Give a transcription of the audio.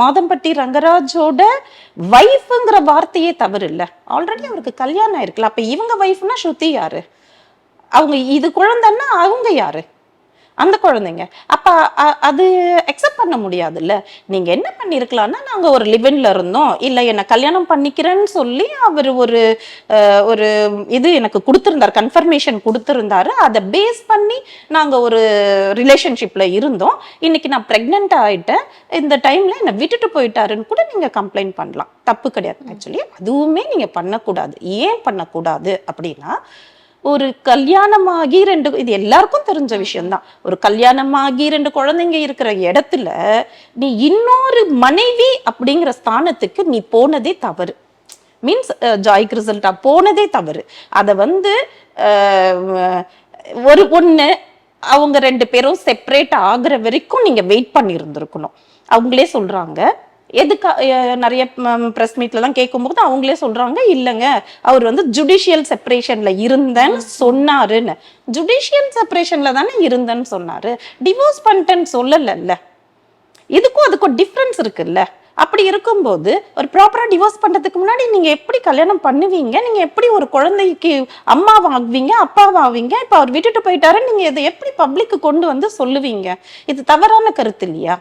மாதம்பட்டி ரங்கராஜோட வைஃப்ங்கிற வார்த்தையே தவறு இல்ல. ஆல்ரெடி அவருக்கு கல்யாணம் ஆயிருக்குல்ல. அப்ப இவங்க வைஃப்னா ஸ்ருதி யாரு? அவங்க இது குழந்தைன்னா அவங்க யாரு? அந்த குழந்தைங்க. அப்ப அது அக்செப்ட் பண்ண முடியாதுல்ல. நீங்க என்ன பண்ணிருக்கலாம்னா, நாங்க ஒரு லிவ்இன்ல இருந்தோம். இல்ல என்ன கல்யாணம் பண்ணிக்கிறேன்னு சொல்லி அவரு ஒரு ஒரு இது எனக்கு குடுத்திருந்தாரு. கன்ஃபர்மேஷன் குடுத்திருந்தாரு. அத பேஸ் பண்ணி நாங்க ஒரு ரிலேஷன்ஷிப்ல இருந்தோம். இன்னைக்கு நான் பிரெக்னன்ட் ஆயிட்டேன். இந்த டைம்ல என்ன விட்டுட்டு போயிட்டாருன்னு கூட நீங்க கம்ப்ளைண்ட் பண்ணலாம். தப்பு கிடையாது. ஆக்சுவலி அதுவுமே நீங்க பண்ணக்கூடாது. ஏன் பண்ணக்கூடாது அப்படின்னா, ஒரு கல்யாணமாகி இது எல்லாருக்கும் தெரிஞ்ச விஷயம்தான். ஒரு கல்யாணமாகி 2 குழந்தைங்க இருக்கிற இடத்துல நீ இன்னொரு மனைவி அப்படிங்கிற ஸ்தானத்துக்கு நீ போனதே தவறு. மீன்ஸ் ஜாய் கிறிசல்டா போனதே தவறு. அத வந்து ஒரு பொண்ணு அவங்க 2 பேரும் செப்பரேட் ஆகுற வரைக்கும் நீங்க வெயிட் பண்ணி இருந்திருக்கணும். அவங்களே சொல்றாங்க. எதுக்கு நிறைய பிரஸ் மீட்ல எல்லாம் கேட்கும்போது அவங்களே சொல்றாங்க, இல்லங்க அவர் வந்து ஜுடிஷியல் செப்பரேஷன்ல இருந்தேன்னு சொன்னாருன்னு. ஜுடிஷியல் செப்பரேஷன்ல தானே இருந்தேன்னு சொன்னாரு. டிவோர்ஸ் பண்ணிட்டேன்னு சொல்லல. இதுக்கும் அதுக்கும் டிஃபரன்ஸ் இருக்குல்ல. அப்படி இருக்கும்போது ஒரு ப்ராப்பரா டிவோர்ஸ் பண்றதுக்கு முன்னாடி நீங்க எப்படி கல்யாணம் பண்ணுவீங்க? நீங்க எப்படி ஒரு குழந்தைக்கு அம்மாவாகுவீங்க, அப்பாவாவீங்க? இப்ப அவர் விட்டுட்டு போயிட்டாரு, நீங்க இதை எப்படி பப்ளிக்கு கொண்டு வந்து சொல்லுவீங்க? இது தவறான கருத்து இல்லையா?